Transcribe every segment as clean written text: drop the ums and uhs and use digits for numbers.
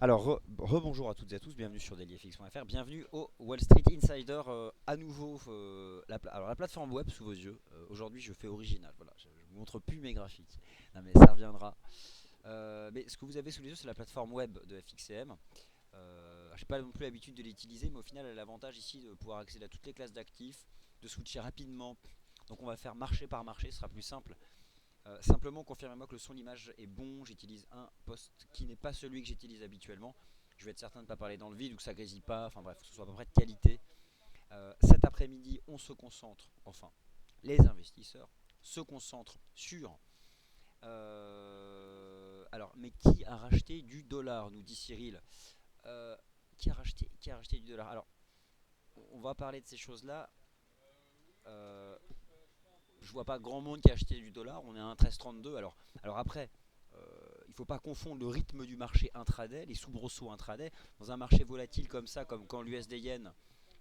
Alors, rebonjour à toutes et à tous, bienvenue sur dailyfx.fr, bienvenue au Wall Street Insider, à nouveau, alors la plateforme web sous vos yeux. Aujourd'hui je fais original, voilà, je ne vous montre plus mes graphiques, non mais ça reviendra. Mais ce que vous avez sous les yeux c'est la plateforme web de FXCM. Je n'ai pas non plus l'habitude de l'utiliser, mais au final elle a l'avantage ici de pouvoir accéder à toutes les classes d'actifs, de switcher rapidement. Donc on va faire marché par marché, ce sera plus simple. Simplement confirmez-moi que le son, l'image est bon. J'utilise un poste qui n'est pas celui que j'utilise habituellement. Je vais être certain de ne pas parler dans le vide ou que ça grésille pas. Enfin bref, que ce soit à peu près de qualité. Cet après-midi, on se concentre, enfin, les investisseurs se concentrent sur. Alors, mais qui a racheté du dollar, nous dit Cyril. Qui a racheté du dollar. Alors, on va parler de ces choses-là. Euh, je vois pas grand monde qui a acheté du dollar. On est à 1,1332. Alors après, il ne faut pas confondre le rythme du marché intraday, les soubresauts intraday, dans un marché volatile comme ça, comme quand l'USD Yen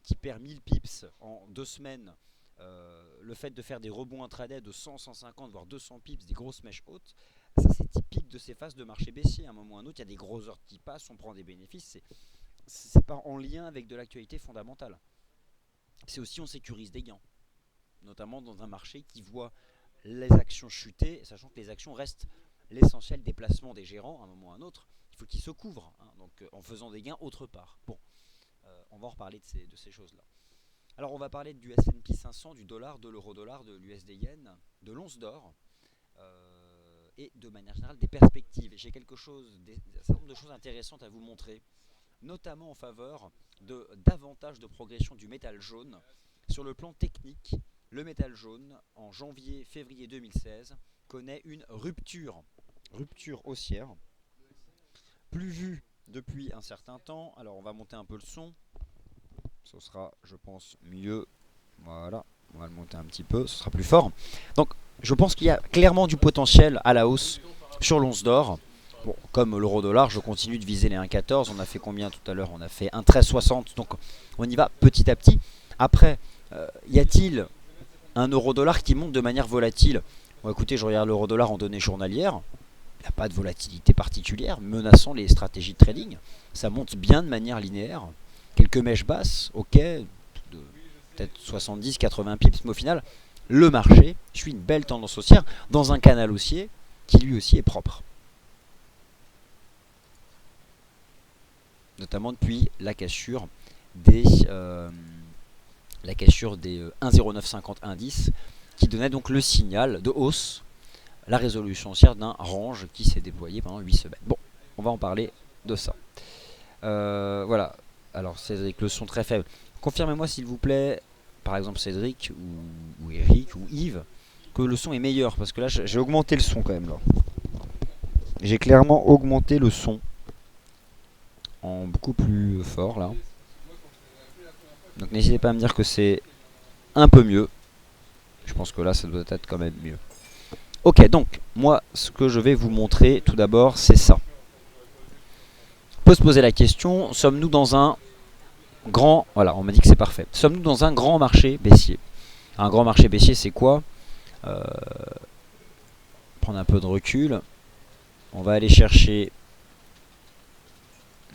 qui perd 1000 pips en 2 semaines. Le fait de faire des rebonds intraday de 100, 150 voire 200 pips, des grosses mèches hautes, ça c'est typique de ces phases de marché baissier. À un moment ou à un autre, il y a des gros ordres qui passent, on prend des bénéfices. C'est pas en lien avec de l'actualité fondamentale. C'est aussi on sécurise des gains, notamment dans un marché qui voit les actions chuter, sachant que les actions restent l'essentiel des placements des gérants à un moment ou à un autre. Il faut qu'ils se couvrent, hein, donc en faisant des gains autre part. Bon, on va en reparler de ces choses-là. Alors on va parler du S&P 500, du dollar, de l'euro-dollar, de l'USD Yen, de l'once d'or, et de manière générale des perspectives. Et j'ai un certain nombre de choses intéressantes à vous montrer, notamment en faveur de davantage de progression du métal jaune. Sur le plan technique, le métal jaune, en janvier-février 2016, connaît une rupture haussière, plus vue depuis un certain temps. Alors on va monter un peu le son, ce sera je pense mieux, voilà, on va le monter un petit peu, ce sera plus fort. Donc je pense qu'il y a clairement du potentiel à la hausse sur l'once d'or. Bon, comme l'euro dollar, je continue de viser les 1,14. On a fait combien tout à l'heure? On a fait 1,1360. Donc on y va petit à petit. Après, y a-t-il un euro dollar qui monte de manière volatile? Bon, écoutez, je regarde l'euro dollar en données journalières. Il n'y a pas de volatilité particulière menaçant les stratégies de trading. Ça monte bien de manière linéaire. Quelques mèches basses, ok, de peut-être 70-80 pips, mais au final, le marché suit une belle tendance haussière dans un canal haussier qui lui aussi est propre. Notamment depuis la cassure des 1,0950 indices qui donnait donc le signal de hausse, la résolution haussière d'un range qui s'est déployé pendant 8 semaines. Bon, on va en parler de ça. Voilà, alors Cédric, le son très faible. Confirmez-moi s'il vous plaît, par exemple Cédric ou Eric ou Yves, que le son est meilleur, parce que là j'ai augmenté le son quand même là. J'ai clairement augmenté le son en beaucoup plus fort là. Donc n'hésitez pas à me dire que c'est un peu mieux. Je pense que là ça doit être quand même mieux. Ok, donc moi ce que je vais vous montrer tout d'abord c'est ça. On peut se poser la question, sommes-nous dans un grand... Voilà, on m'a dit que c'est parfait. Sommes-nous dans un grand marché baissier? Un grand marché baissier c'est quoi? Prendre un peu de recul. On va aller chercher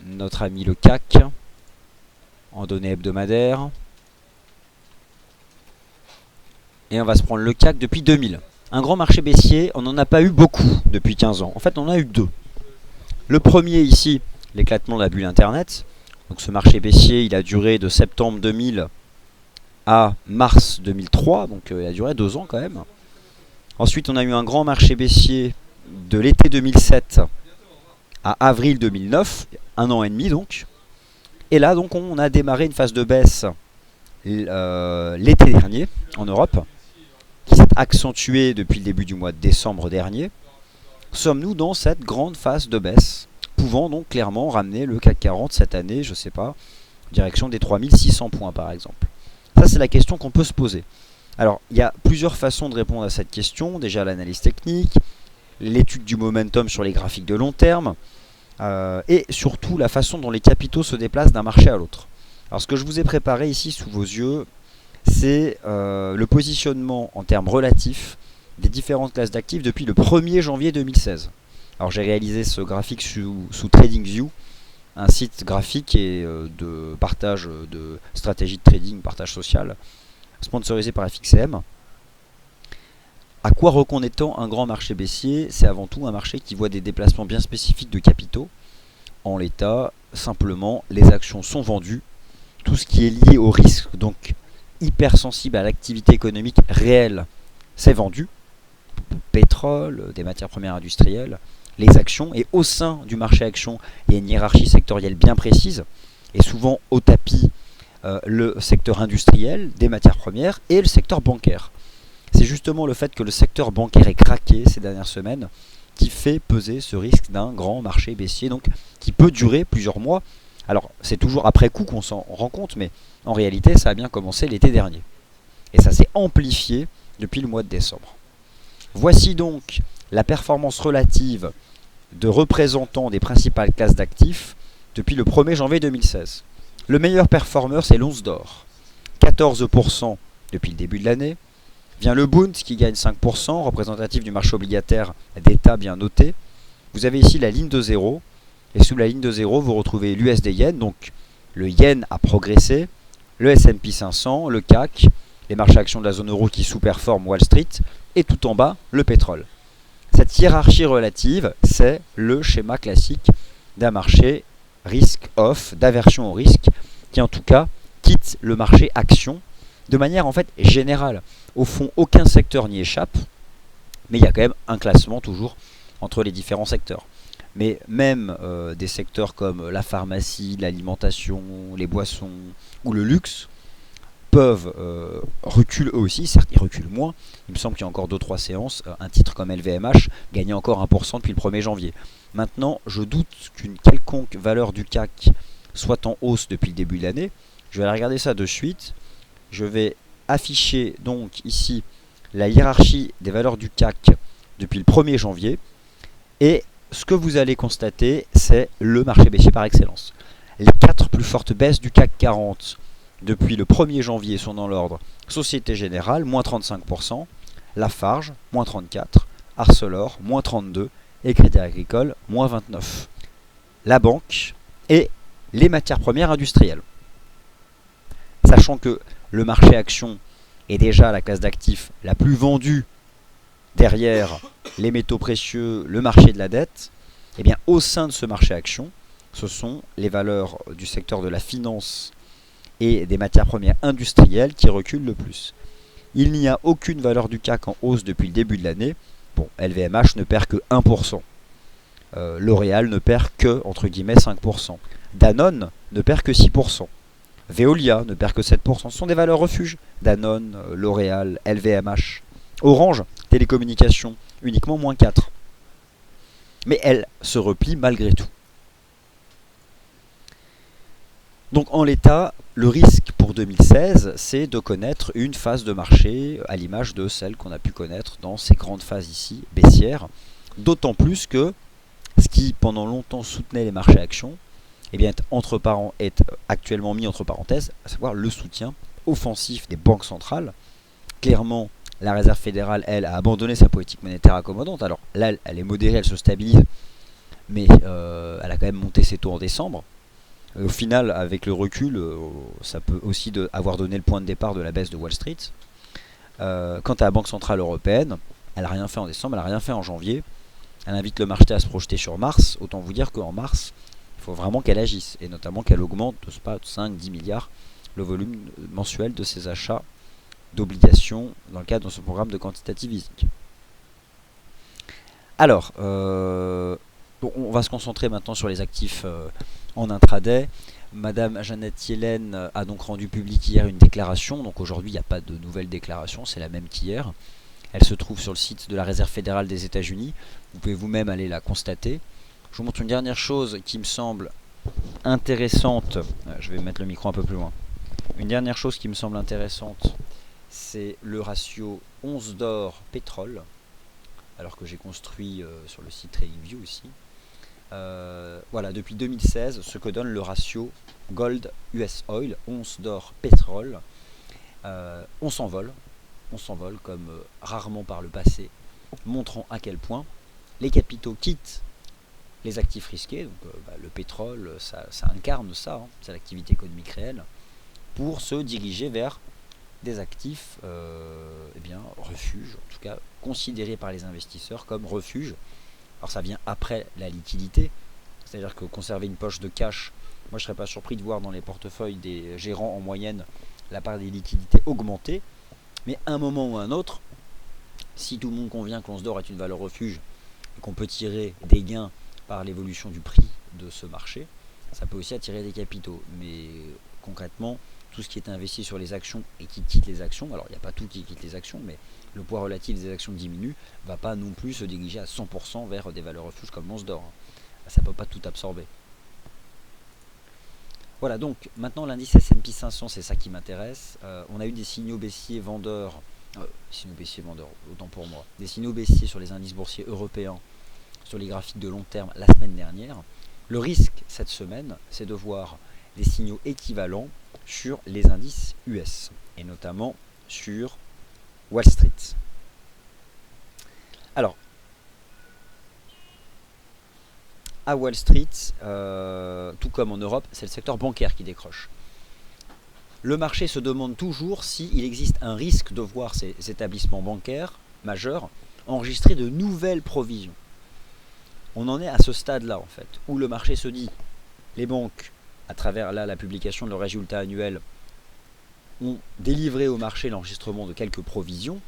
notre ami le CAC en données hebdomadaires. Et on va se prendre le CAC depuis 2000. Un grand marché baissier, on n'en a pas eu beaucoup depuis 15 ans. En fait, on en a eu deux. Le premier ici, l'éclatement de la bulle Internet. Donc ce marché baissier, il a duré de septembre 2000 à mars 2003. Donc il a duré 2 ans quand même. Ensuite, on a eu un grand marché baissier de l'été 2007 à avril 2009. 1 an et demi donc. Et là, donc, on a démarré une phase de baisse l'été dernier en Europe, qui s'est accentuée depuis le début du mois de décembre dernier. Sommes-nous dans cette grande phase de baisse, pouvant donc clairement ramener le CAC 40 cette année, je sais pas, direction des 3600 points par exemple? Ça c'est la question qu'on peut se poser. Alors il y a plusieurs façons de répondre à cette question. Déjà l'analyse technique, l'étude du momentum sur les graphiques de long terme, et surtout la façon dont les capitaux se déplacent d'un marché à l'autre. Alors ce que je vous ai préparé ici sous vos yeux, c'est le positionnement en termes relatifs des différentes classes d'actifs depuis le 1er janvier 2016. Alors j'ai réalisé ce graphique sous TradingView un site graphique et de partage de stratégie de trading, partage social, sponsorisé par FXCM. À quoi reconnaît-on un grand marché baissier? C'est avant tout un marché qui voit des déplacements bien spécifiques de capitaux. En l'état, simplement, les actions sont vendues. Tout ce qui est lié au risque, donc hypersensible à l'activité économique réelle, c'est vendu. Pétrole, des matières premières industrielles, les actions. Et au sein du marché action, il y a une hiérarchie sectorielle bien précise. Et souvent au tapis, le secteur industriel, des matières premières et le secteur bancaire. C'est justement le fait que le secteur bancaire ait craqué ces dernières semaines qui fait peser ce risque d'un grand marché baissier, donc qui peut durer plusieurs mois. Alors c'est toujours après coup qu'on s'en rend compte, mais en réalité ça a bien commencé l'été dernier. Et ça s'est amplifié depuis le mois de décembre. Voici donc la performance relative de représentants des principales classes d'actifs depuis le 1er janvier 2016. Le meilleur performeur, c'est l'once d'or, 14% depuis le début de l'année. Vient le Bund qui gagne 5%, représentatif du marché obligataire d'État bien noté. Vous avez ici la ligne de 0, et sous la ligne de 0, vous retrouvez l'USD Yen, donc le Yen a progressé, le S&P 500, le CAC, les marchés actions de la zone euro qui sous-performent Wall Street, et tout en bas, le pétrole. Cette hiérarchie relative, c'est le schéma classique d'un marché risk-off, d'aversion au risque, qui en tout cas quitte le marché action de manière en fait générale. Au fond, aucun secteur n'y échappe, mais il y a quand même un classement toujours entre les différents secteurs. Mais même des secteurs comme la pharmacie, l'alimentation, les boissons ou le luxe peuvent reculer eux aussi, certes ils reculent moins, il me semble qu'il y a encore 2-3 séances, un titre comme LVMH gagnait encore 1% depuis le 1er janvier. Maintenant, je doute qu'une quelconque valeur du CAC soit en hausse depuis le début de l'année. Je vais aller regarder ça de suite. Je vais afficher donc ici la hiérarchie des valeurs du CAC depuis le 1er janvier. Et ce que vous allez constater, c'est le marché baissier par excellence. Les 4 plus fortes baisses du CAC 40 depuis le 1er janvier sont dans l'ordre Société Générale, moins 35%, Lafarge, moins 34%, Arcelor, moins 32%, et Crédit Agricole, moins 29%. La banque et les matières premières industrielles. Sachant que le marché action est déjà la classe d'actifs la plus vendue derrière les métaux précieux, le marché de la dette, et bien au sein de ce marché action, ce sont les valeurs du secteur de la finance et des matières premières industrielles qui reculent le plus. Il n'y a aucune valeur du CAC en hausse depuis le début de l'année. Bon, LVMH ne perd que 1%. L'Oréal ne perd que, entre guillemets, 5%. Danone ne perd que 6%. Veolia ne perd que 7%. Ce sont des valeurs refuges. Danone, L'Oréal, LVMH. Orange, télécommunications, uniquement moins 4. Mais elle se replie malgré tout. Donc en l'état, le risque pour 2016, c'est de connaître une phase de marché à l'image de celle qu'on a pu connaître dans ces grandes phases ici, baissières. D'autant plus que ce qui pendant longtemps soutenait les marchés actions, eh bien, est actuellement mis entre parenthèses, à savoir le soutien offensif des banques centrales. Clairement, la Réserve fédérale, elle, a abandonné sa politique monétaire accommodante. Alors là, elle est modérée, elle se stabilise, mais elle a quand même monté ses taux en décembre. Au final, avec le recul, ça peut aussi avoir donné le point de départ de la baisse de Wall Street. Quant à la Banque Centrale Européenne, elle n'a rien fait en décembre, elle n'a rien fait en janvier. Elle invite le marché à se projeter sur mars. Autant vous dire qu'en mars, il faut vraiment qu'elle agisse, et notamment qu'elle augmente de 5-10 milliards le volume mensuel de ses achats d'obligations dans le cadre de son programme de quantitative easing. Alors, on va se concentrer maintenant sur les actifs en intraday. Madame Jeannette Yellen a donc rendu public hier une déclaration. Donc aujourd'hui, il n'y a pas de nouvelle déclaration, c'est la même qu'hier. Elle se trouve sur le site de la Réserve fédérale des États-Unis. Vous pouvez vous-même aller la constater. Je vous montre une dernière chose qui me semble intéressante. Je vais mettre le micro un peu plus loin. Une dernière chose qui me semble intéressante, c'est le ratio once d'or pétrole, alors que j'ai construit sur le site TradingView aussi. Voilà, depuis 2016, ce que donne le ratio Gold US Oil, once d'or pétrole. On s'envole comme rarement par le passé, montrant à quel point les capitaux quittent les actifs risqués, donc le pétrole, ça incarne ça, hein, c'est l'activité économique réelle, pour se diriger vers des actifs refuges, en tout cas considérés par les investisseurs comme refuges. Alors ça vient après la liquidité, c'est-à-dire que conserver une poche de cash, moi je ne serais pas surpris de voir dans les portefeuilles des gérants en moyenne la part des liquidités augmenter, mais à un moment ou à un autre, si tout le monde convient que l'once d'or est une valeur refuge et qu'on peut tirer des gains par l'évolution du prix de ce marché, ça peut aussi attirer des capitaux. Mais concrètement, tout ce qui est investi sur les actions et qui quitte les actions, alors il n'y a pas tout qui quitte les actions, mais le poids relatif des actions diminue, ne va pas non plus se diriger à 100% vers des valeurs refuges comme l'once d'or. Ça ne peut pas tout absorber. Voilà, donc maintenant l'indice S&P 500, c'est ça qui m'intéresse. On a eu des signaux baissiers vendeurs, autant pour moi, des signaux baissiers sur les indices boursiers européens, sur les graphiques de long terme la semaine dernière. Le risque cette semaine, c'est de voir des signaux équivalents sur les indices US, et notamment sur Wall Street. Alors, à Wall Street, tout comme en Europe, c'est le secteur bancaire qui décroche. Le marché se demande toujours s'il existe un risque de voir ces établissements bancaires majeurs enregistrer de nouvelles provisions. On en est à ce stade-là, en fait, où le marché se dit, les banques, à travers la publication de leurs résultats annuels, ont délivré au marché l'enregistrement de quelques provisions,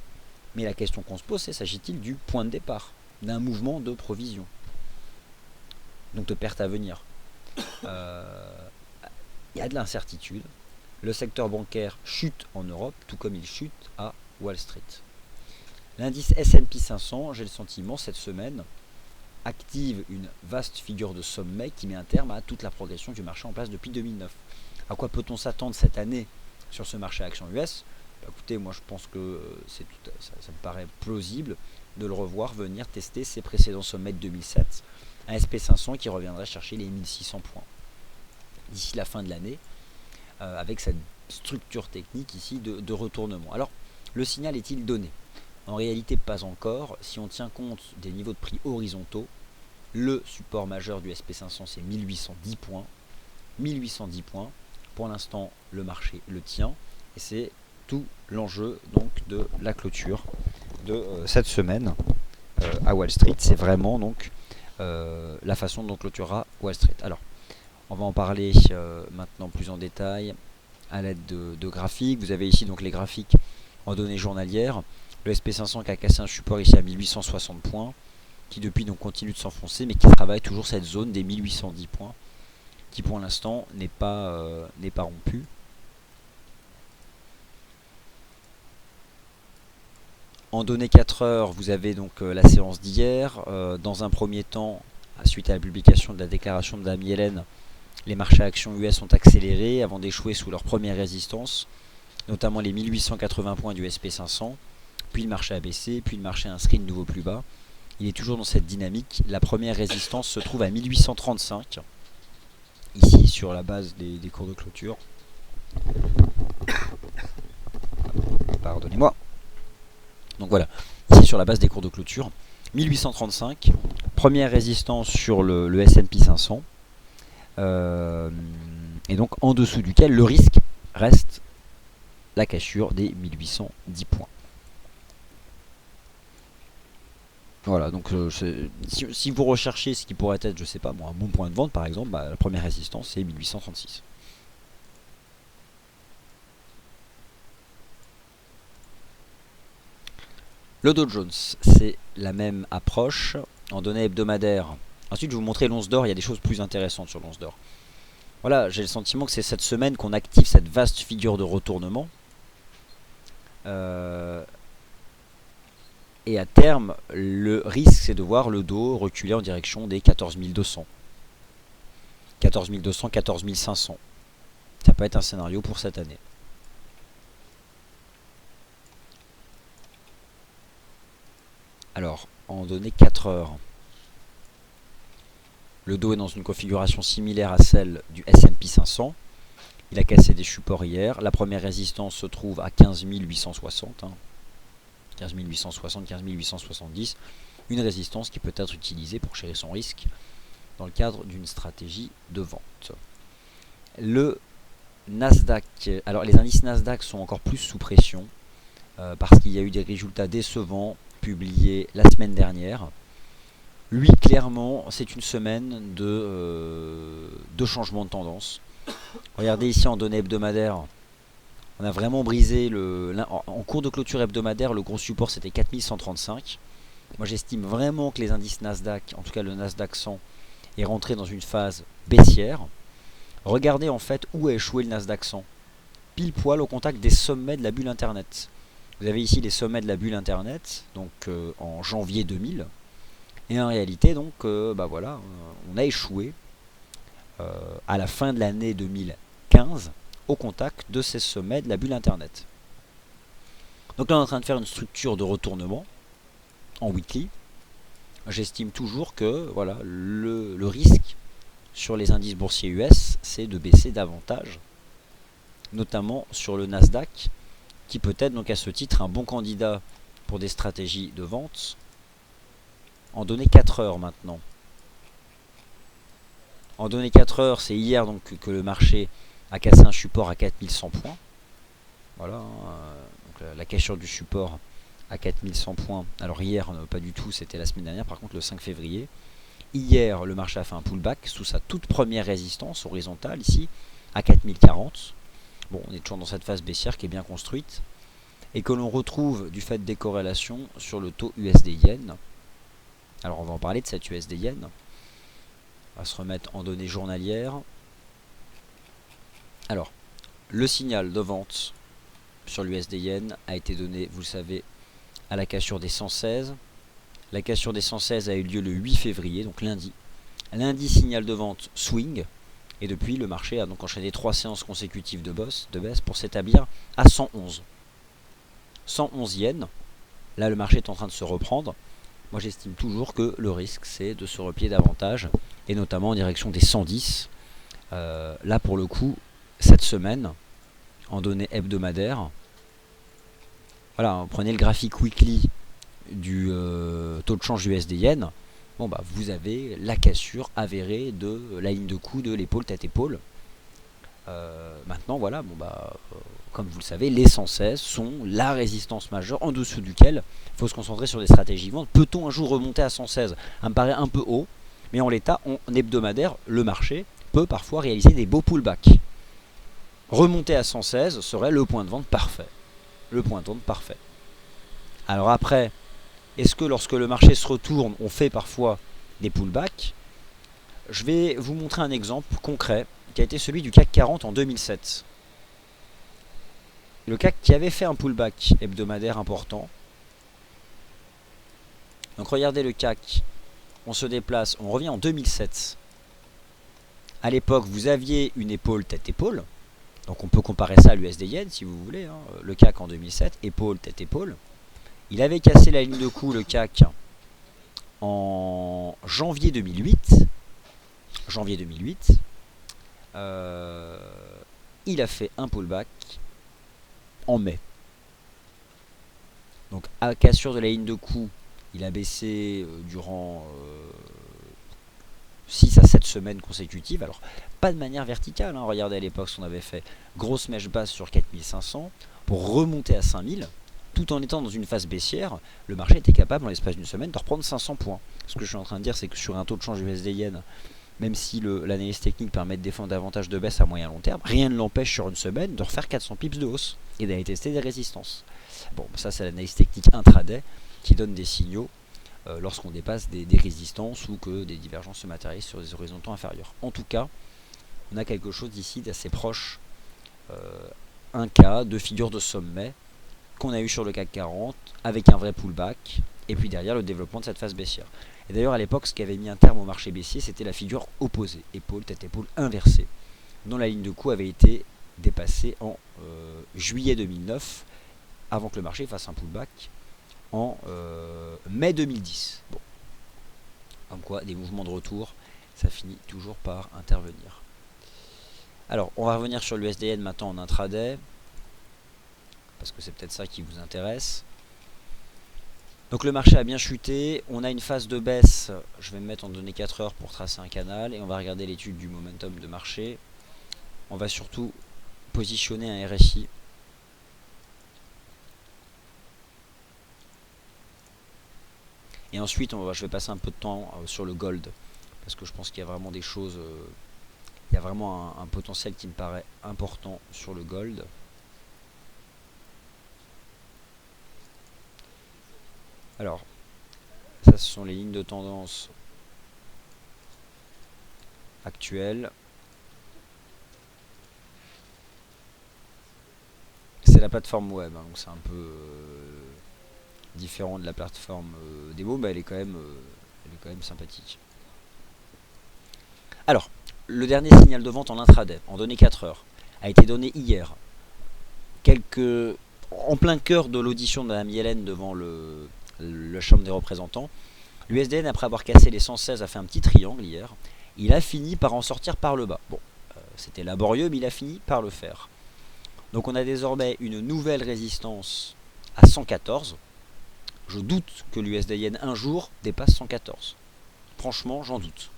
mais la question qu'on se pose, c'est s'agit-il du point de départ, d'un mouvement de provision, donc de perte à venir. Il y a de l'incertitude. Le secteur bancaire chute en Europe, tout comme il chute à Wall Street. L'indice S&P 500, j'ai le sentiment, cette semaine, active une vaste figure de sommet qui met un terme à toute la progression du marché en place depuis 2009. À quoi peut-on s'attendre cette année sur ce marché action US ? Écoutez, moi je pense que ça me paraît plausible de le revoir venir tester ses précédents sommets de 2007, un SP500 qui reviendrait chercher les 1600 points d'ici la fin de l'année, avec cette structure technique ici de retournement. Alors, le signal est-il donné ? En réalité, pas encore. Si on tient compte des niveaux de prix horizontaux, le support majeur du SP500, c'est 1810 points. 1810 points. Pour l'instant, le marché le tient. Et c'est tout l'enjeu donc de la clôture de cette semaine à Wall Street. C'est vraiment donc la façon dont clôturera Wall Street. Alors, on va en parler maintenant plus en détail à l'aide de graphiques. Vous avez ici donc les graphiques en données journalières. Le SP500 qui a cassé un support ici à 1860 points, qui depuis donc continue de s'enfoncer, mais qui travaille toujours cette zone des 1810 points, qui pour l'instant n'est pas rompue. En données 4 heures, vous avez donc la séance d'hier. Dans un premier temps, suite à la publication de la déclaration de Mme Yellen, les marchés actions US ont accéléré avant d'échouer sous leur première résistance, notamment les 1880 points du SP500. Puis le marché a baissé, puis le marché a inscrit de nouveau plus bas. Il est toujours dans cette dynamique. La première résistance se trouve à 1835, ici sur la base des cours de clôture. Pardonnez-moi. Donc voilà, ici sur la base des cours de clôture. 1835, première résistance sur le S&P 500. Et donc en dessous duquel le risque reste la cassure des 1810 points. Voilà, donc si vous recherchez ce qui pourrait être, je sais pas moi, un bon point de vente par exemple, la première résistance c'est 1836. Le Dow Jones, c'est la même approche en données hebdomadaires. Ensuite, je vais vous montrer l'once d'or, il y a des choses plus intéressantes sur l'once d'or. Voilà, j'ai le sentiment que c'est cette semaine qu'on active cette vaste figure de retournement. Et à terme, le risque, c'est de voir le Dow reculer en direction des 14 200. 14 200, 14 500. Ça peut être un scénario pour cette année. Alors, en données 4 heures, le Dow est dans une configuration similaire à celle du S&P 500. Il a cassé des supports hier. La première résistance se trouve à 15 860. 15 860, 15 870. Une résistance qui peut être utilisée pour gérer son risque dans le cadre d'une stratégie de vente. Le Nasdaq, alors les indices Nasdaq sont encore plus sous pression parce qu'il y a eu des résultats décevants publiés la semaine dernière. Lui, clairement, c'est une semaine de changement de tendance. Regardez ici en données hebdomadaires, on a vraiment brisé en cours de clôture hebdomadaire, le gros support c'était 4135. Moi j'estime vraiment que les indices Nasdaq, en tout cas le Nasdaq 100, est rentré dans une phase baissière. Regardez en fait où a échoué le Nasdaq 100. Pile poil au contact des sommets de la bulle Internet. Vous avez ici les sommets de la bulle Internet, donc en janvier 2000. Et en réalité, donc, voilà, on a échoué à la fin de l'année 2015 au contact de ces sommets de la bulle Internet. Donc là, on est en train de faire une structure de retournement en weekly. J'estime toujours que voilà, le risque sur les indices boursiers US, c'est de baisser davantage, notamment sur le Nasdaq, qui peut être donc à ce titre un bon candidat pour des stratégies de vente en données 4 heures maintenant. En données 4 heures, c'est hier donc que le marché a cassé un support à 4100 points. Voilà, donc la cassure du support à 4100 points. Alors hier, pas du tout, c'était la semaine dernière, par contre le 5 février. Hier, le marché a fait un pullback sous sa toute première résistance horizontale, ici, à 4040. Bon, on est toujours dans cette phase baissière qui est bien construite. Et que l'on retrouve du fait des corrélations sur le taux USD-Yen. Alors on va en parler de cette USD-Yen. On va se remettre en données journalières. Alors, le signal de vente sur l'USD-Yen a été donné, vous le savez, à la cassure des 116. La cassure des 116 a eu lieu le 8 février, donc lundi. Lundi, signal de vente swing. Et depuis, le marché a donc enchaîné 3 séances consécutives de baisse pour s'établir à 111. 111 yens. Là, le marché est en train de se reprendre. Moi, j'estime toujours que le risque, c'est de se replier davantage, et notamment en direction des 110. Là, pour le coup, cette semaine, en données hebdomadaires, voilà, prenez le graphique weekly du taux de change USD-Yen. Bon, vous avez la cassure avérée de la ligne de coup de l'épaule tête-épaule. Maintenant, voilà, comme vous le savez, les 116 sont la résistance majeure en dessous duquel il faut se concentrer sur des stratégies ventes. Peut-on un jour remonter à 116? Ça me paraît un peu haut, mais en l'état, en hebdomadaire, le marché peut parfois réaliser des beaux pullbacks. Remonter à 116 serait le point de vente parfait. Le point de vente parfait. Alors après, est-ce que lorsque le marché se retourne, on fait parfois des pullbacks? Je vais vous montrer un exemple concret qui a été celui du CAC 40 en 2007. Le CAC qui avait fait un pullback hebdomadaire important. Donc regardez le CAC, on se déplace, on revient en 2007. À l'époque, vous aviez une épaule tête-épaule. Donc on peut comparer ça à l'USD-Yen si vous voulez. Le CAC en 2007, épaule, tête-épaule. Il avait cassé la ligne de coup, le CAC, en janvier 2008. Janvier 2008. Il a fait un pullback en mai. Donc à cassure de la ligne de coup, il a baissé durant 6 à 7 semaines consécutives. Alors pas de manière verticale, regardez à l'époque ce qu'on avait fait. Grosse mèche basse sur 4500 pour remonter à 5000. Tout en étant dans une phase baissière, le marché était capable en l'espace d'une semaine de reprendre 500 points. Ce que je suis en train de dire, c'est que sur un taux de change USD-Yen, même si l'analyse technique permet de défendre davantage de baisse à moyen long terme, rien ne l'empêche sur une semaine de refaire 400 pips de hausse et d'aller tester des résistances. Bon, ça c'est l'analyse technique intraday qui donne des signaux lorsqu'on dépasse des résistances ou que des divergences se matérialisent sur des horizontaux inférieurs. En tout cas, on a quelque chose ici d'assez proche, un cas de figure de sommet qu'on a eu sur le CAC 40 avec un vrai pullback et puis derrière le développement de cette phase baissière. Et d'ailleurs à l'époque ce qui avait mis un terme au marché baissier c'était la figure opposée, épaule, tête-épaule inversée, dont la ligne de coup avait été dépassée en juillet 2009 avant que le marché fasse un pullback en mai 2010. Bon. Comme quoi des mouvements de retour ça finit toujours par intervenir. Alors on va revenir sur l'USD-Yen maintenant en intraday parce que c'est peut-être ça qui vous intéresse. Donc le marché a bien chuté, on a une phase de baisse, je vais me mettre en données 4 heures pour tracer un canal et on va regarder l'étude du momentum de marché. On va surtout positionner un RSI. Et ensuite je vais passer un peu de temps sur le gold, parce que je pense qu'il y a vraiment des choses, il y a vraiment un potentiel qui me paraît important sur le gold. Alors, ça ce sont les lignes de tendance actuelles. C'est la plateforme web, hein, donc c'est un peu différent de la plateforme démo, mais elle est quand même sympathique. Alors, le dernier signal de vente en intraday, en données 4 heures, a été donné hier. En plein cœur de l'audition de Mme Yellen devant la Chambre des représentants, l'USDN, après avoir cassé les 116, a fait un petit triangle hier. Il a fini par en sortir par le bas. Bon, c'était laborieux, mais il a fini par le faire. Donc on a désormais une nouvelle résistance à 114. Je doute que l'USD-Yen un jour dépasse 114. Franchement, j'en doute.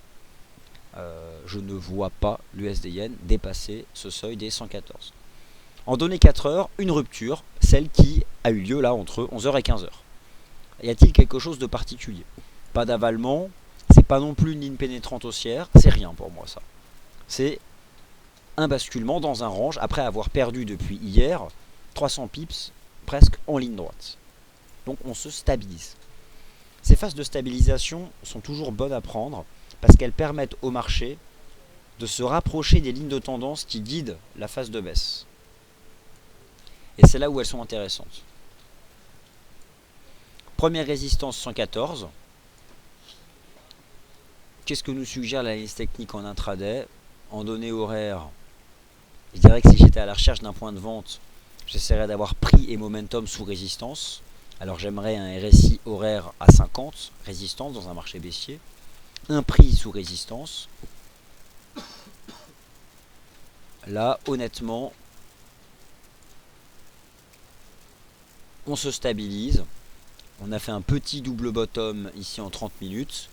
Je ne vois pas l'USD-Yen dépasser ce seuil des 114. En données 4 heures, une rupture, celle qui a eu lieu là entre 11h et 15h. Y a-t-il quelque chose de particulier? Pas d'avalement, c'est pas non plus une ligne pénétrante haussière, c'est rien pour moi ça. C'est un basculement dans un range après avoir perdu depuis hier 300 pips presque en ligne droite. Donc on se stabilise. Ces phases de stabilisation sont toujours bonnes à prendre parce qu'elles permettent au marché de se rapprocher des lignes de tendance qui guident la phase de baisse. Et c'est là où elles sont intéressantes. Première résistance 114. Qu'est-ce que nous suggère l'analyse technique en intraday? En données horaires, je dirais que si j'étais à la recherche d'un point de vente, j'essaierais d'avoir prix et momentum sous résistance. Alors j'aimerais un RSI horaire à 50, résistance dans un marché baissier. Un prix sous résistance. Là, honnêtement, on se stabilise. On a fait un petit double bottom ici en 30 minutes.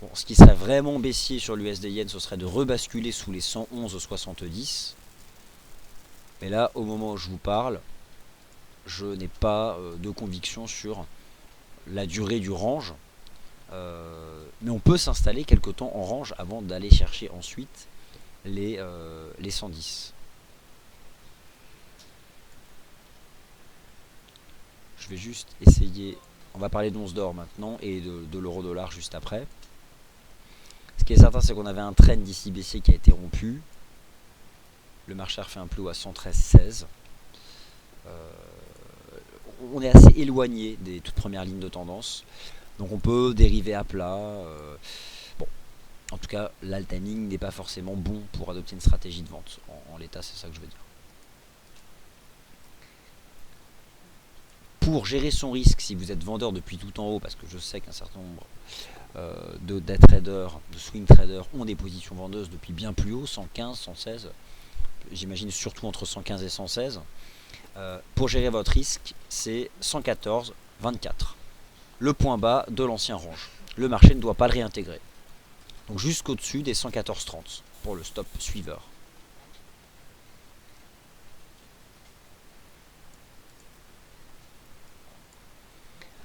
Bon, ce qui serait vraiment baissier sur l'USD-Yen, ce serait de rebasculer sous les 111,70. Mais là, au moment où je vous parle, je n'ai pas de conviction sur la durée du range. Mais on peut s'installer quelque temps en range avant d'aller chercher ensuite les 110. Je vais juste essayer. On va parler d'once d'or maintenant et de l'euro-dollar juste après. Ce qui est certain, c'est qu'on avait un trend d'ici baissier qui a été rompu. Le marché a refait un plus haut à 113,16. On est assez éloigné des toutes premières lignes de tendance. Donc on peut dériver à plat. Bon, en tout cas, là, le timing n'est pas forcément bon pour adopter une stratégie de vente. En l'état, c'est ça que je veux dire. Pour gérer son risque, si vous êtes vendeur depuis tout en haut, parce que je sais qu'un certain nombre de traders, de swing traders ont des positions vendeuses depuis bien plus haut, 115, 116, j'imagine surtout entre 115 et 116. Pour gérer votre risque, c'est 114, 24. Le point bas de l'ancien range. Le marché ne doit pas le réintégrer. Donc jusqu'au-dessus des 114,30 pour le stop suiveur.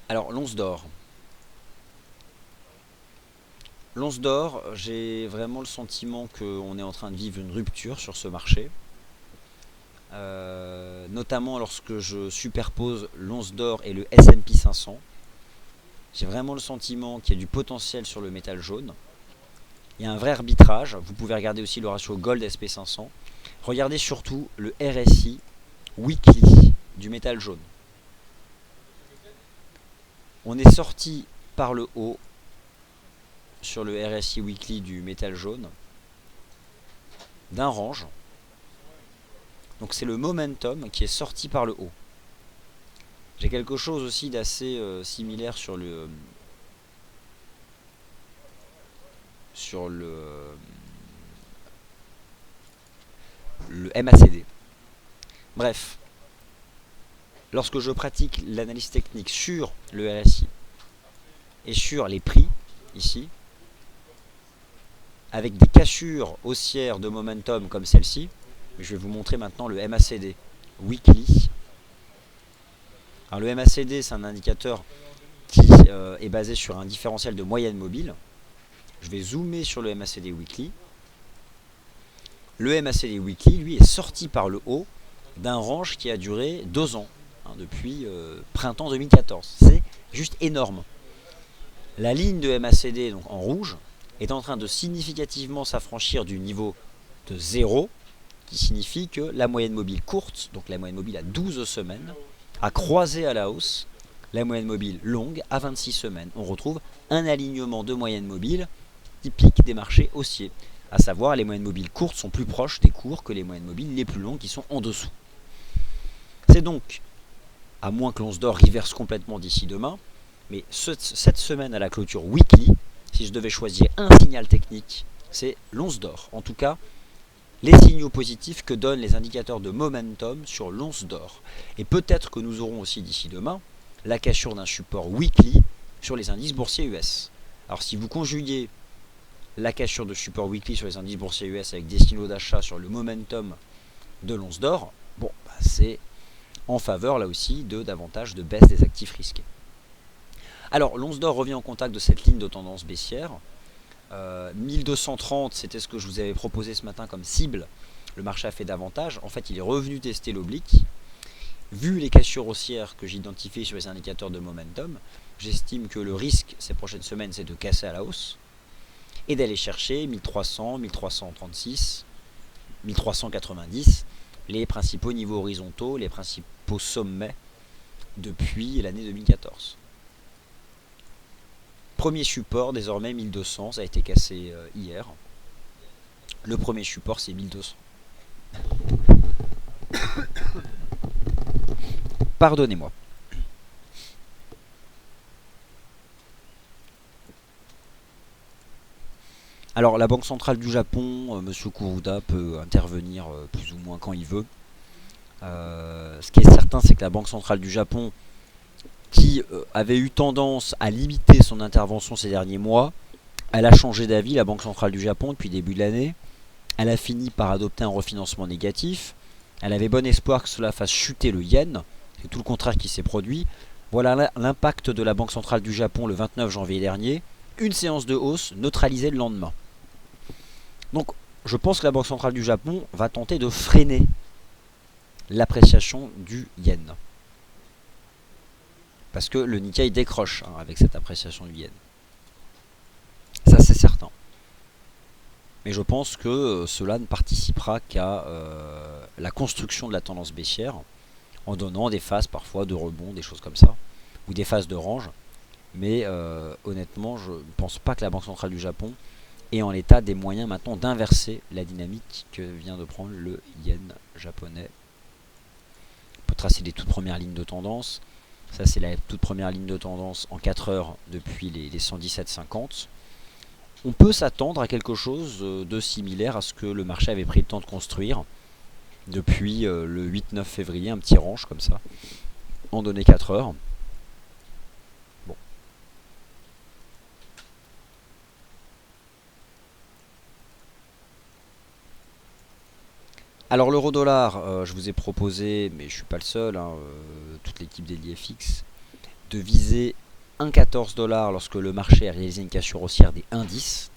Alors l'once d'or. L'once d'or, j'ai vraiment le sentiment qu'on est en train de vivre une rupture sur ce marché. Notamment lorsque je superpose l'once d'or et le S&P 500. J'ai vraiment le sentiment qu'il y a du potentiel sur le métal jaune. Il y a un vrai arbitrage. Vous pouvez regarder aussi le ratio Gold SP500. Regardez surtout le RSI weekly du métal jaune. On est sorti par le haut sur le RSI weekly du métal jaune d'un range. Donc c'est le momentum qui est sorti par le haut. J'ai quelque chose aussi d'assez similaire sur le MACD. Bref, lorsque je pratique l'analyse technique sur le RSI et sur les prix, ici, avec des cassures haussières de momentum comme celle-ci. Je vais vous montrer maintenant le MACD Weekly. Alors le MACD, c'est un indicateur qui est basé sur un différentiel de moyenne mobile. Je vais zoomer sur le MACD Weekly. Le MACD Weekly, lui, est sorti par le haut d'un range qui a duré 2 ans, depuis printemps 2014. C'est juste énorme. La ligne de MACD, donc en rouge, est en train de significativement s'affranchir du niveau de 0, qui signifie que la moyenne mobile courte, donc la moyenne mobile à 12 semaines, a croisé à la hausse la moyenne mobile longue à 26 semaines. On retrouve un alignement de moyenne mobile typique des marchés haussiers. À savoir, les moyennes mobiles courtes sont plus proches des cours que les moyennes mobiles les plus longues qui sont en dessous. C'est donc, à moins que l'once d'or reverse complètement d'ici demain, mais cette semaine à la clôture weekly, si je devais choisir un signal technique, c'est l'once d'or. En tout cas, les signaux positifs que donnent les indicateurs de momentum sur l'once d'or. Et peut-être que nous aurons aussi d'ici demain la cassure d'un support weekly sur les indices boursiers US. Alors si vous conjuguez la cassure de support weekly sur les indices boursiers US avec des signaux d'achat sur le momentum de l'once d'or, bon, c'est en faveur là aussi de davantage de baisse des actifs risqués. Alors l'once d'or revient en contact de cette ligne de tendance baissière. 1230, c'était ce que je vous avais proposé ce matin comme cible. Le marché a fait davantage. En fait, il est revenu tester l'oblique. Vu les cassures haussières que j'identifie sur les indicateurs de momentum, j'estime que le risque ces prochaines semaines, c'est de casser à la hausse et d'aller chercher 1300, 1336, 1390, les principaux niveaux horizontaux, les principaux sommets depuis l'année 2014. Premier support, désormais 1200, ça a été cassé hier. Le premier support, c'est 1200. Pardonnez-moi. Alors la Banque centrale du Japon, M. Kuruda peut intervenir plus ou moins quand il veut. Ce qui est certain, c'est que la Banque centrale du Japon, qui avait eu tendance à limiter son intervention ces derniers mois, elle a changé d'avis, la Banque centrale du Japon, depuis le début de l'année. Elle a fini par adopter un refinancement négatif. Elle avait bon espoir que cela fasse chuter le yen. C'est tout le contraire qui s'est produit. Voilà l'impact de la Banque centrale du Japon le 29 janvier dernier. Une séance de hausse neutralisée le lendemain. Donc je pense que la Banque centrale du Japon va tenter de freiner l'appréciation du yen. Parce que le Nikkei décroche avec cette appréciation du yen. Ça c'est certain. Mais je pense que cela ne participera qu'à la construction de la tendance baissière, en donnant des phases parfois de rebond, des choses comme ça, ou des phases de range. Mais honnêtement, je ne pense pas que la Banque centrale du Japon ait en l'état des moyens maintenant d'inverser la dynamique que vient de prendre le yen japonais. On peut tracer les toutes premières lignes de tendance. Ça c'est la toute première ligne de tendance en 4 heures depuis les 117,50. On peut s'attendre à quelque chose de similaire à ce que le marché avait pris le temps de construire depuis le 8-9 février, un petit range comme ça, en données 4 heures. Bon. Alors l'euro-dollar, je vous ai proposé, mais je ne suis pas le seul, toute l'équipe d'EliFX, de viser 1,14 $ lorsque le marché a réalisé une cassure haussière des indices.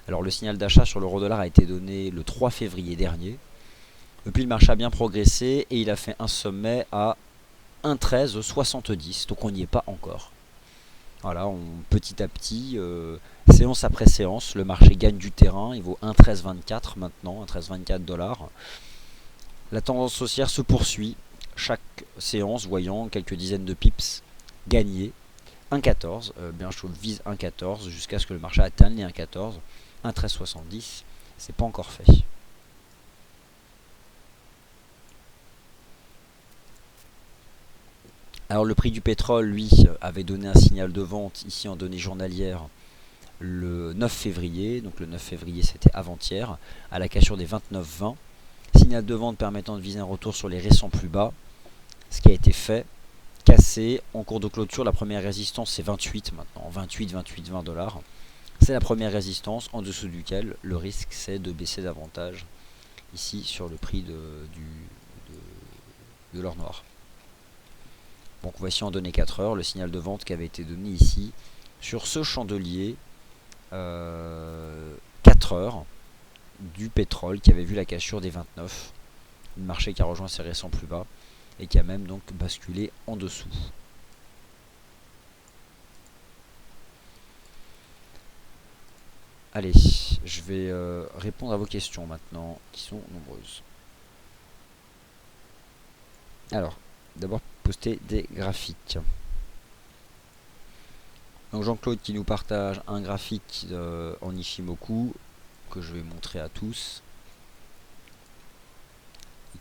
Alors le signal d'achat sur l'euro-dollar a été donné le 3 février dernier. Depuis le marché a bien progressé et il a fait un sommet à 1,1370, donc on n'y est pas encore. Voilà, petit à petit, séance après séance, le marché gagne du terrain, il vaut 1,1324 maintenant, 1,1324 $. La tendance haussière se poursuit, chaque séance voyant quelques dizaines de pips gagner. 1,14, bien je vise 1,14 jusqu'à ce que le marché atteigne les 1,14, 1,1370, c'est pas encore fait. Alors le prix du pétrole, lui, avait donné un signal de vente ici en données journalières le 9 février, donc le 9 février c'était avant-hier, à la cassure des 29,20. Signal de vente permettant de viser un retour sur les récents plus bas, ce qui a été fait. cassé en cours de clôture. La première résistance c'est 28 maintenant, 28, 28, 20 $. C'est la première résistance en dessous duquel le risque c'est de baisser davantage ici sur le prix de l'or noir. Donc voici en données 4 heures le signal de vente qui avait été donné ici sur ce chandelier 4 heures du pétrole qui avait vu la cassure des 29. Le marché qui a rejoint ses récents plus bas et qui a même donc basculé en dessous. Allez, je vais répondre à vos questions maintenant, qui sont nombreuses. Alors, d'abord poster des graphiques. Donc Jean-Claude qui nous partage un graphique en Ichimoku, que je vais montrer à tous.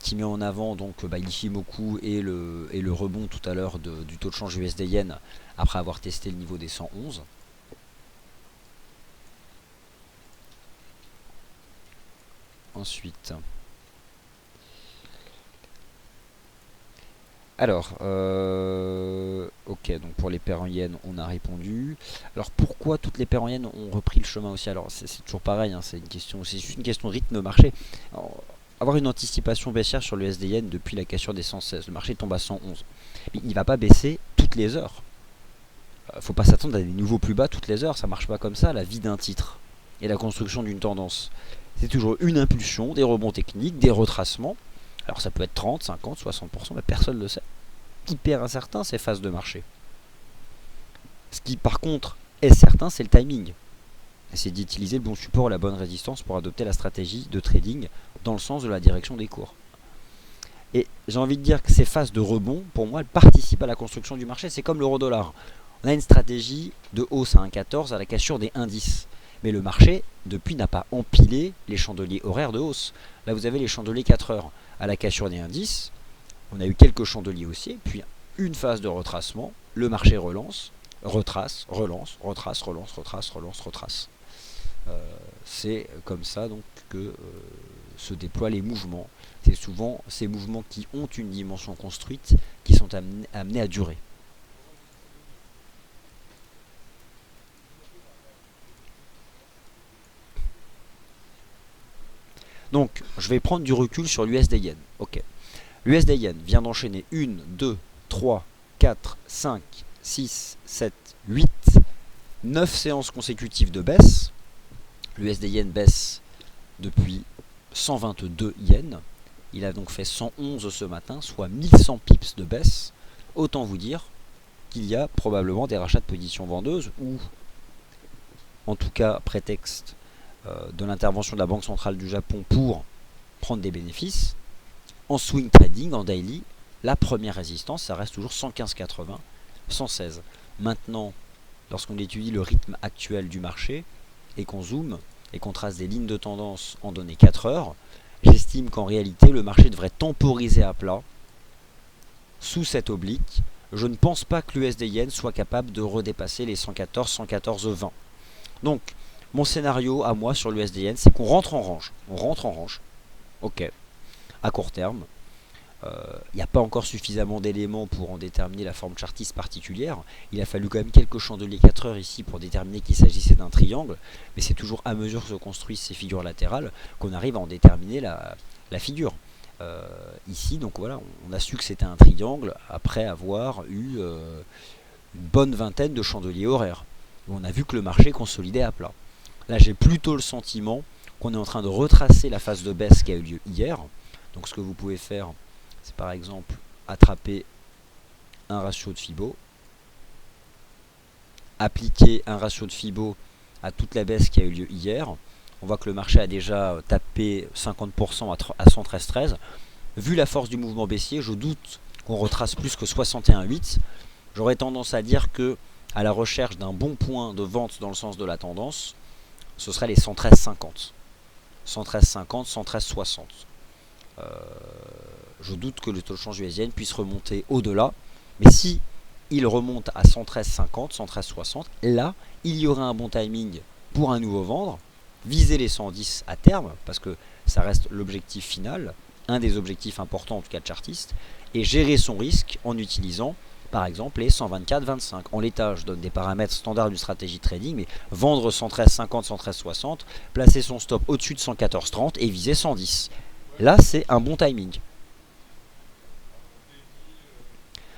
Qui met en avant donc l'Ichimoku et le rebond tout à l'heure du taux de change USD-Yen après avoir testé le niveau des 111. Ensuite, alors, ok, donc pour les paires en yen, on a répondu. Alors pourquoi toutes les paires en yen ont repris le chemin aussi? Alors c'est toujours pareil, hein, c'est juste une question de rythme marché. Alors, avoir une anticipation baissière sur le USD yen depuis la cassure des 116, le marché tombe à 111. Mais il ne va pas baisser toutes les heures. Faut pas s'attendre à des nouveaux plus bas toutes les heures, ça marche pas comme ça, la vie d'un titre et la construction d'une tendance. C'est toujours une impulsion, des rebonds techniques, des retracements. Alors ça peut être 30, 50, 60%, mais personne ne le sait. Hyper incertain ces phases de marché. Ce qui par contre est certain, c'est le timing. C'est d'utiliser le bon support et la bonne résistance pour adopter la stratégie de trading dans le sens de la direction des cours. Et j'ai envie de dire que ces phases de rebond, pour moi, elles participent à la construction du marché. C'est comme l'euro-dollar. On a une stratégie de hausse à 1,14 à la cassure des 1,10. Mais le marché, depuis, n'a pas empilé les chandeliers horaires de hausse. Là, vous avez les chandeliers 4 heures à la cassure des 1,10. On a eu quelques chandeliers haussiers, puis une phase de retracement. Le marché relance, retrace, relance, retrace, relance, retrace, relance, retrace. C'est comme ça donc que se déploient les mouvements. C'est souvent ces mouvements qui ont une dimension construite qui sont amenés à durer. Donc, je vais prendre du recul sur l'USD Yen. Ok. L'USD Yen vient d'enchaîner 1, 2, 3, 4, 5, 6, 7, 8, 9 séances consécutives de baisse. L'USD Yen baisse depuis 122 yens. Il a donc fait 111 ce matin, soit 1100 pips de baisse. Autant vous dire qu'il y a probablement des rachats de positions vendeuses ou, en tout cas, prétexte de l'intervention de la Banque Centrale du Japon pour prendre des bénéfices. En swing trading, en daily, la première résistance, ça reste toujours 115,80, 116. Maintenant, lorsqu'on étudie le rythme actuel du marché et qu'on zoome et qu'on trace des lignes de tendance en données 4 heures, j'estime qu'en réalité, le marché devrait temporiser à plat sous cette oblique. Je ne pense pas que l'USD Yen soit capable de redépasser les 114, 114,20. Donc, mon scénario à moi sur l'USD Yen, c'est qu'on rentre en range. On rentre en range. Ok. À court terme. Il n'y a pas encore suffisamment d'éléments pour en déterminer la forme chartiste particulière. Il a fallu quand même quelques chandeliers 4 heures ici pour déterminer qu'il s'agissait d'un triangle. Mais c'est toujours à mesure que se construisent ces figures latérales qu'on arrive à en déterminer la figure. Ici, donc voilà, on a su que c'était un triangle après avoir eu une bonne vingtaine de chandeliers horaires. On a vu que le marché consolidait à plat. Là, j'ai plutôt le sentiment qu'on est en train de retracer la phase de baisse qui a eu lieu hier. Donc ce que vous pouvez faire, c'est par exemple attraper un ratio de Fibo, appliquer un ratio de Fibo à toute la baisse qui a eu lieu hier. On voit que le marché a déjà tapé 50% à 113,13. Vu la force du mouvement baissier, je doute qu'on retrace plus que 61,8. J'aurais tendance à dire que, à la recherche d'un bon point de vente dans le sens de la tendance, ce serait les 113,50. 113,50, 113,60. Je doute que le taux de change USD puisse remonter au-delà. Mais si il remonte à 113,50, 113,60, là, il y aura un bon timing pour un nouveau vendre. Viser les 110 à terme, parce que ça reste l'objectif final, un des objectifs importants en tout cas de chartiste, et gérer son risque en utilisant par exemple les 124-25. En l'état, je donne des paramètres standards d'une stratégie de trading, mais vendre 113-50, 113-60, placer son stop au-dessus de 114-30 et viser 110. Là, c'est un bon timing.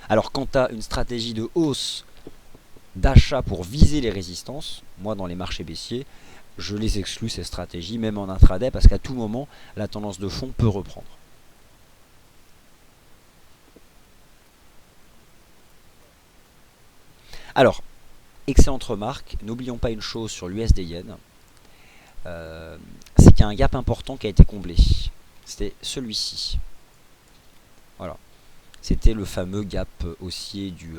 Alors, quant à une stratégie de hausse d'achat pour viser les résistances, moi dans les marchés baissiers, je les exclus ces stratégies, même en intraday, parce qu'à tout moment, la tendance de fond peut reprendre. Alors, excellente remarque, n'oublions pas une chose sur l'USD Yen, c'est qu'il y a un gap important qui a été comblé. C'était celui-ci. Voilà. C'était le fameux gap haussier du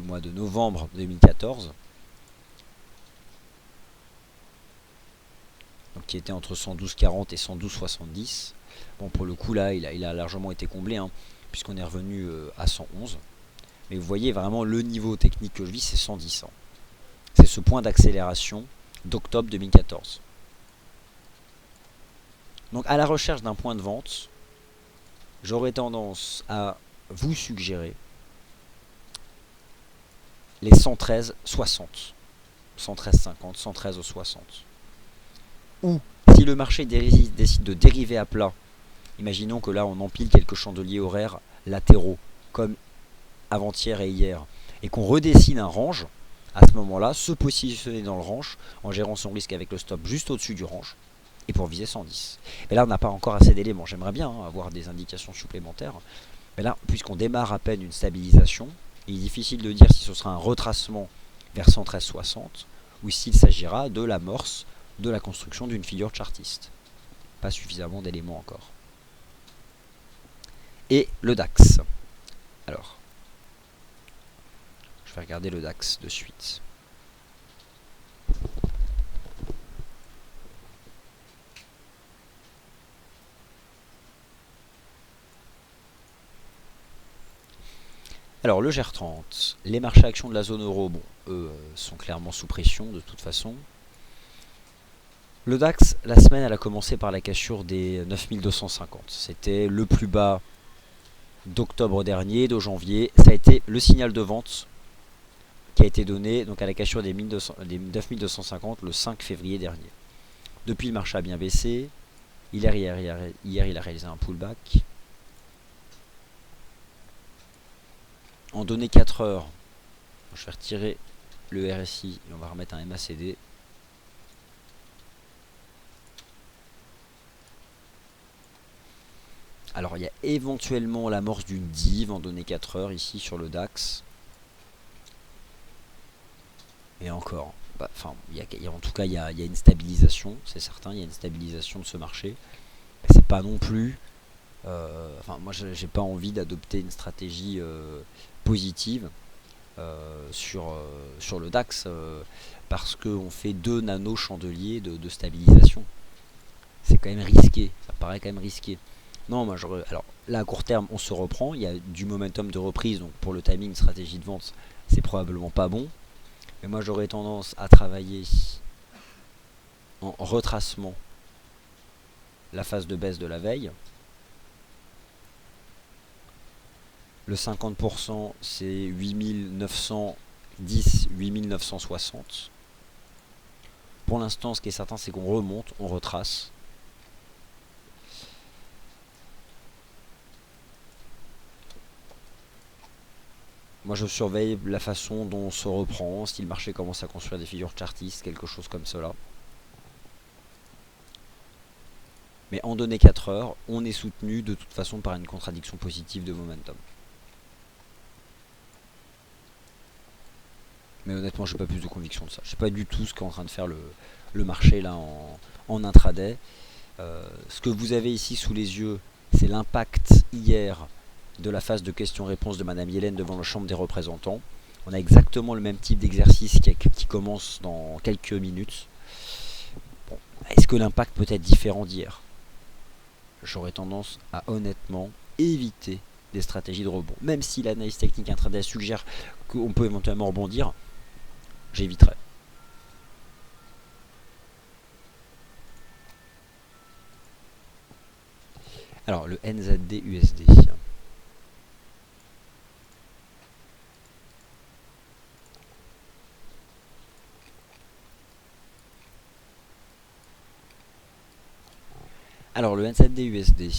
mois de novembre 2014. Donc, qui était entre 112,40 et 112,70. Bon, pour le coup, là, il a largement été comblé, hein, puisqu'on est revenu à 111. Mais vous voyez vraiment le niveau technique que je vis, c'est 110. Hein. C'est ce point d'accélération d'octobre 2014. Donc, à la recherche d'un point de vente, j'aurais tendance à vous suggérer les 113,60. 113,50, 113,60. Ou, si le marché décide de dériver à plat, imaginons que là on empile quelques chandeliers horaires latéraux, comme avant-hier et hier, et qu'on redessine un range, à ce moment-là, se positionner dans le range, en gérant son risque avec le stop juste au-dessus du range, et pour viser 110. Mais là on n'a pas encore assez d'éléments, j'aimerais bien avoir des indications supplémentaires, mais là, puisqu'on démarre à peine une stabilisation, il est difficile de dire si ce sera un retracement vers 113,60 ou s'il s'agira de l'amorce de la construction d'une figure chartiste. Pas suffisamment d'éléments encore. Et le DAX. Alors, je vais regarder le DAX de suite. Alors, le GR30, les marchés actions de la zone euro, bon, eux sont clairement sous pression de toute façon. Le DAX, la semaine, elle a commencé par la cassure des 9250. C'était le plus bas d'octobre dernier, de janvier. Ça a été le signal de vente qui a été donné donc à la cassure des 9250 le 5 février dernier. Depuis, le marché a bien baissé. Hier, il a réalisé un pullback. En données 4 heures, je vais retirer le RSI et on va remettre un MACD. Alors, il y a éventuellement l'amorce d'une dive en données 4 heures ici sur le DAX. Et encore, en tout cas, il y a une stabilisation, c'est certain, il y a une stabilisation de ce marché. C'est pas non plus... moi, j'ai pas envie d'adopter une stratégie positive sur le DAX parce qu'on fait 2 nano chandeliers de stabilisation. C'est quand même risqué, ça paraît quand même risqué. Non, moi alors là à court terme on se reprend, il y a du momentum de reprise, donc pour le timing, stratégie de vente, c'est probablement pas bon. Mais moi j'aurais tendance à travailler en retracement la phase de baisse de la veille. Le 50% c'est 8910, 8960. Pour l'instant, ce qui est certain, c'est qu'on remonte, on retrace. Moi, je surveille la façon dont on se reprend, si le marché commence à construire des figures chartistes, quelque chose comme cela. Mais en données 4 heures, on est soutenu de toute façon par une contradiction positive de momentum. Mais honnêtement, j'ai pas plus de conviction de ça. Je sais pas du tout ce qu'est en train de faire le marché là en intraday. Ce que vous avez ici sous les yeux, c'est l'impact hier de la phase de questions-réponses de Madame Yellen devant la Chambre des représentants. On a exactement le même type d'exercice qui commence dans quelques minutes. Bon, est-ce que l'impact peut être différent d'hier? J'aurais tendance à honnêtement éviter des stratégies de rebond. Même si l'analyse technique intraday suggère qu'on peut éventuellement rebondir, j'éviterai. Alors le NZD USD. Alors le NZD-USD,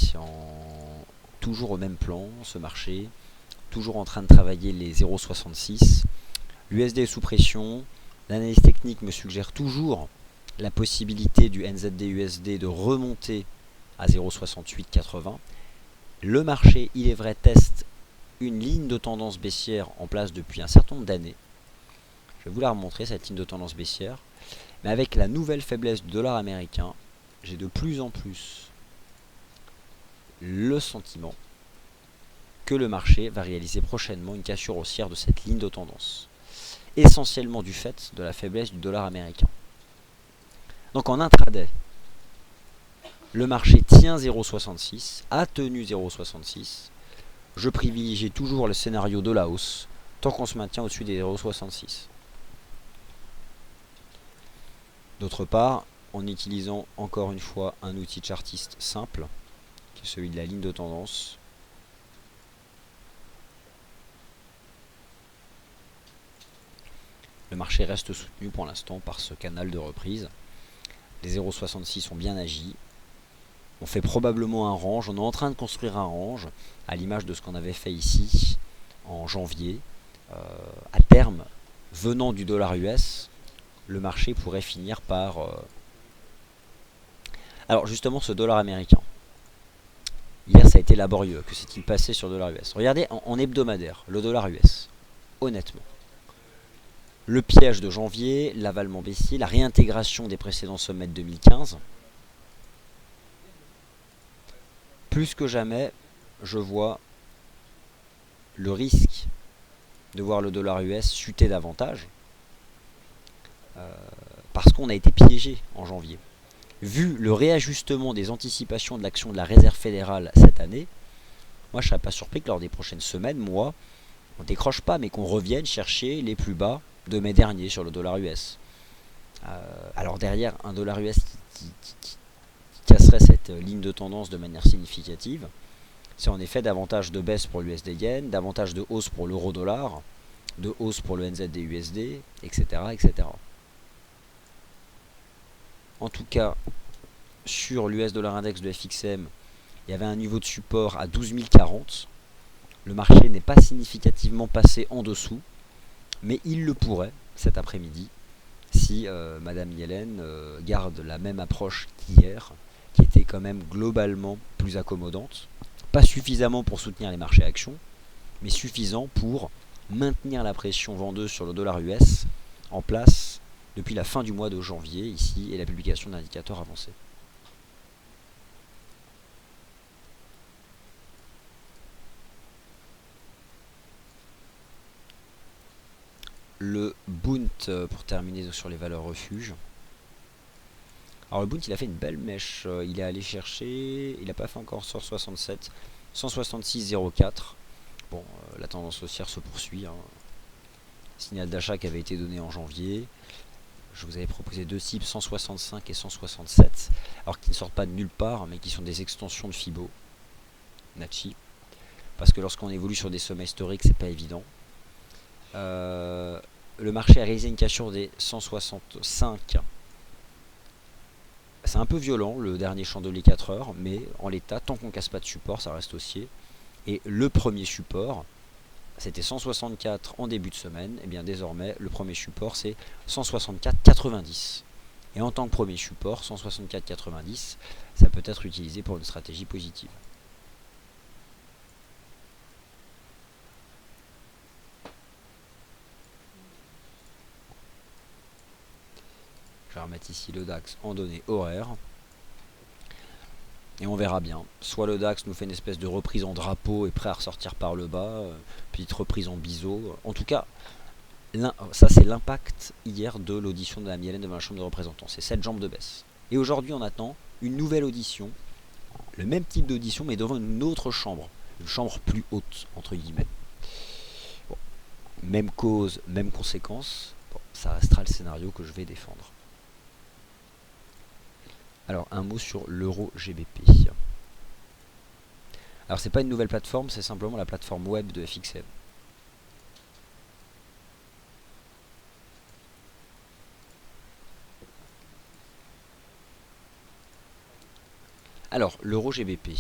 toujours au même plan, ce marché, toujours en train de travailler les 0,66. L'USD est sous pression. L'analyse technique me suggère toujours la possibilité du NZD-USD de remonter à 0,6880. Le marché, il est vrai, teste une ligne de tendance baissière en place depuis un certain nombre d'années. Je vais vous la remontrer, cette ligne de tendance baissière. Mais avec la nouvelle faiblesse du dollar américain, j'ai de plus en plus le sentiment que le marché va réaliser prochainement une cassure haussière de cette ligne de tendance. Essentiellement du fait de la faiblesse du dollar américain. Donc en intraday, le marché tient 0,66, a tenu 0,66. Je privilégie toujours le scénario de la hausse tant qu'on se maintient au-dessus des 0,66. D'autre part, en utilisant encore une fois un outil chartiste simple, qui est celui de la ligne de tendance, le marché reste soutenu pour l'instant par ce canal de reprise. Les 0,66 ont bien agi. On fait probablement un range, on est en train de construire un range, à l'image de ce qu'on avait fait ici en janvier. À terme, venant du dollar US, le marché pourrait finir par... Alors justement, ce dollar américain. Hier, ça a été laborieux. Que s'est-il passé sur le dollar US? Regardez en hebdomadaire, le dollar US. Honnêtement. Le piège de janvier, l'avalement baissier, la réintégration des précédents sommets de 2015. Plus que jamais, je vois le risque de voir le dollar US chuter davantage. Parce qu'on a été piégé en janvier. Vu le réajustement des anticipations de l'action de la Réserve fédérale cette année, moi je ne serais pas surpris que lors des prochaines semaines, mois, on ne décroche pas, mais qu'on revienne chercher les plus bas de mai dernier sur le dollar US. Alors derrière, un dollar US qui casserait cette ligne de tendance de manière significative, c'est en effet davantage de baisse pour l'USD Yen, davantage de hausse pour l'euro dollar, de hausse pour le NZD USD, etc., etc. En tout cas, sur l'US dollar index de FXM, il y avait un niveau de support à 12 040. Le marché n'est pas significativement passé en dessous, mais il le pourrait cet après-midi si Madame Yellen garde la même approche qu'hier, qui était quand même globalement plus accommodante. Pas suffisamment pour soutenir les marchés actions, mais suffisant pour maintenir la pression vendeuse sur le dollar US en place depuis la fin du mois de janvier ici et la publication d'indicateurs avancés. Le Bund pour terminer sur les valeurs refuges. Alors le Bund il a fait une belle mèche, il est allé chercher, il n'a pas fait encore 167, 166,04. Bon, la tendance haussière se poursuit. Signal d'achat qui avait été donné en janvier. Je vous avais proposé deux cibles, 165 et 167, alors qui ne sortent pas de nulle part, mais qui sont des extensions de Fibo, Nachi. Parce que lorsqu'on évolue sur des sommets historiques, c'est pas évident. Le marché a réalisé une cassure des 165. C'est un peu violent le dernier chandelier 4 heures, mais en l'état, tant qu'on casse pas de support, ça reste haussier. Et le premier support, c'était 164 en début de semaine, et bien désormais le premier support c'est 164,90. Et en tant que premier support, 164,90, ça peut être utilisé pour une stratégie positive. Je vais remettre ici le DAX en données horaires. Et on verra bien. Soit le DAX nous fait une espèce de reprise en drapeau et prêt à ressortir par le bas, puis reprise en biseau. En tout cas, ça c'est l'impact hier de l'audition de la Yellen devant la Chambre des représentants. C'est 7 jambes de baisse. Et aujourd'hui on attend une nouvelle audition, le même type d'audition mais devant une autre chambre. Une chambre plus haute, entre guillemets. Bon. Même cause, même conséquence. Bon, ça restera le scénario que je vais défendre. Alors un mot sur l'euro GBP. Alors c'est pas une nouvelle plateforme, c'est simplement la plateforme web de FXM. Alors, l'euro GBP.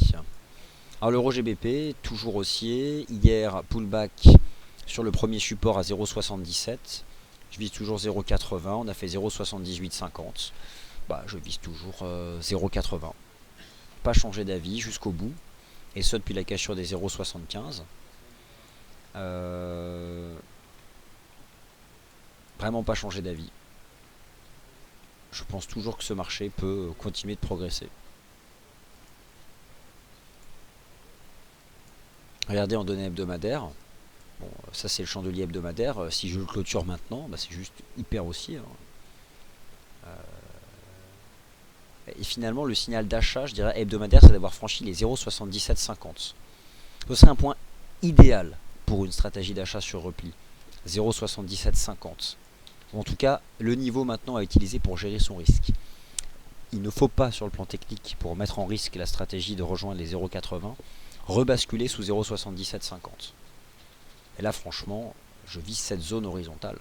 Alors l'euro GBP, toujours haussier. Hier, pullback sur le premier support à 0,77. Je vise toujours 0,80. On a fait 0,7850. Bah, je vise toujours 0,80. Pas changé d'avis jusqu'au bout. Et ça depuis la cassure des 0,75. Vraiment pas changé d'avis. Je pense toujours que ce marché peut continuer de progresser. Regardez en données hebdomadaires. Bon, ça c'est le chandelier hebdomadaire. Si je le clôture maintenant, bah, c'est juste hyper haussier. Et finalement, le signal d'achat, je dirais hebdomadaire, c'est d'avoir franchi les 0,7750. Ce serait un point idéal pour une stratégie d'achat sur repli. 0,7750. En tout cas, le niveau maintenant à utiliser pour gérer son risque. Il ne faut pas, sur le plan technique, pour mettre en risque la stratégie de rejoindre les 0,80, rebasculer sous 0,7750. Et là, franchement, je vise cette zone horizontale.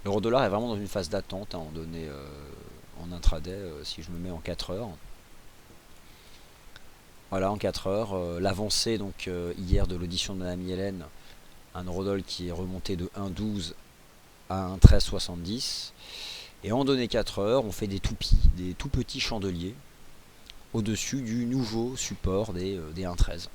L'euro-dollar est vraiment dans une phase d'attente, en donné en intraday, si je me mets en 4 heures. Voilà, en 4 heures. L'avancée donc hier de l'audition de Madame Yellen, un euro-dollar qui est remonté de 1,12 à 1,1370. Et en données 4 heures, on fait des toupies, des tout petits chandeliers, au-dessus du nouveau support des 1,13.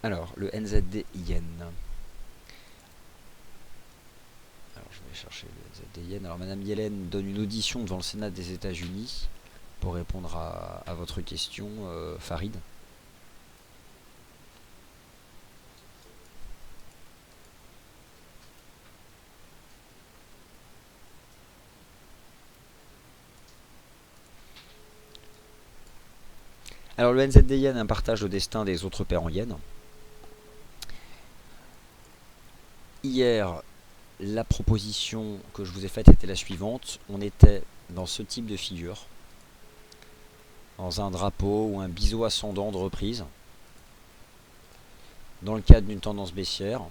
Alors, le NZD Yen. Alors, je vais chercher le NZD Yen. Alors, Madame Yellen donne une audition devant le Sénat des États-Unis pour répondre à votre question, Farid. Alors, le NZD Yen partage le destin des autres paires en Yen. Hier, la proposition que je vous ai faite était la suivante. On était dans ce type de figure, dans un drapeau ou un biseau ascendant de reprise, dans le cadre d'une tendance baissière.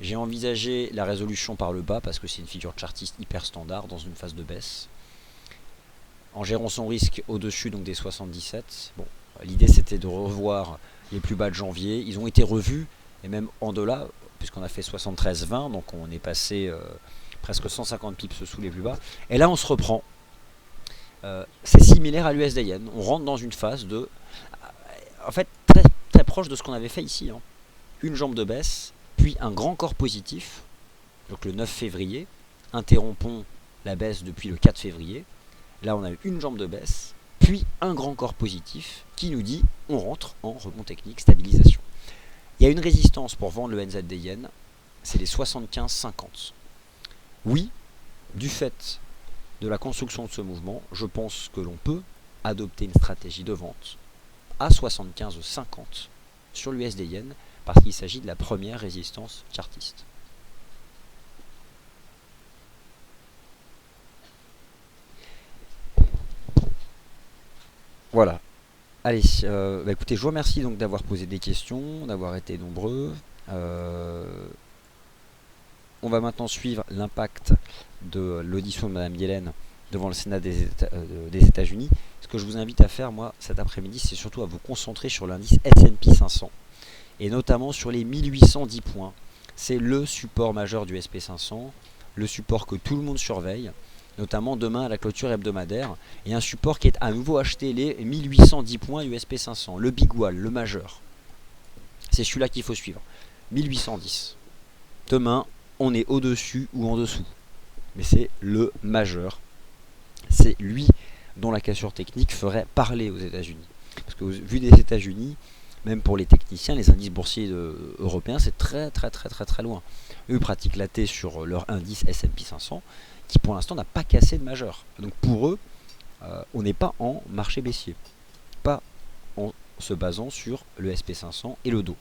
J'ai envisagé la résolution par le bas parce que c'est une figure chartiste hyper standard dans une phase de baisse, en gérant son risque au-dessus donc des 77. Bon, l'idée c'était de revoir les plus bas de janvier. Ils ont été revus, et même en delà, puisqu'on a fait 73,20, donc on est passé presque 150 pips sous les plus bas. Et là on se reprend. C'est similaire à l'USD Yen. On rentre dans une phase de... En fait, très, très proche de ce qu'on avait fait ici. Une jambe de baisse, puis un grand corps positif, donc le 9 février. Interrompons la baisse depuis le 4 février. Là on a eu une jambe de baisse, puis un grand corps positif qui nous dit on rentre en rebond technique, stabilisation. Il y a une résistance pour vendre le NZD Yen, c'est les 75,50. Oui, du fait de la construction de ce mouvement, je pense que l'on peut adopter une stratégie de vente à 75,50 sur l'USD Yen parce qu'il s'agit de la première résistance chartiste. Voilà. Allez, écoutez, je vous remercie donc d'avoir posé des questions, d'avoir été nombreux. On va maintenant suivre l'impact de l'audition de Madame Yellen devant le Sénat des États-Unis. Ce que je vous invite à faire, moi, cet après-midi, c'est surtout à vous concentrer sur l'indice S&P 500 et notamment sur les 1810 points. C'est le support majeur du SP500, le support que tout le monde surveille, notamment demain à la clôture hebdomadaire, et un support qui est à nouveau acheté, les 1810 points USP500, le big wall, le majeur. C'est celui-là qu'il faut suivre, 1810. Demain, on est au-dessus ou en dessous, mais c'est le majeur. C'est lui dont la cassure technique ferait parler aux États-Unis. Parce que vu des États-Unis, même pour les techniciens, les indices boursiers européens, c'est très loin. Eux pratiquent la T sur leur indice S&P 500, qui pour l'instant n'a pas cassé de majeur. Donc pour eux, on n'est pas en marché baissier, pas en se basant sur le SP500 et le dos.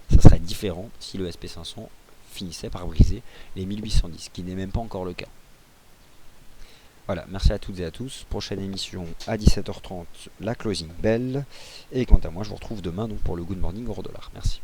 Ça serait différent si le SP500 finissait par briser les 1810, ce qui n'est même pas encore le cas. Voilà, merci à toutes et à tous. Prochaine émission à 17h30, la closing bell. Et quant à moi, je vous retrouve demain donc pour le Good Morning Euro Dollar. Merci.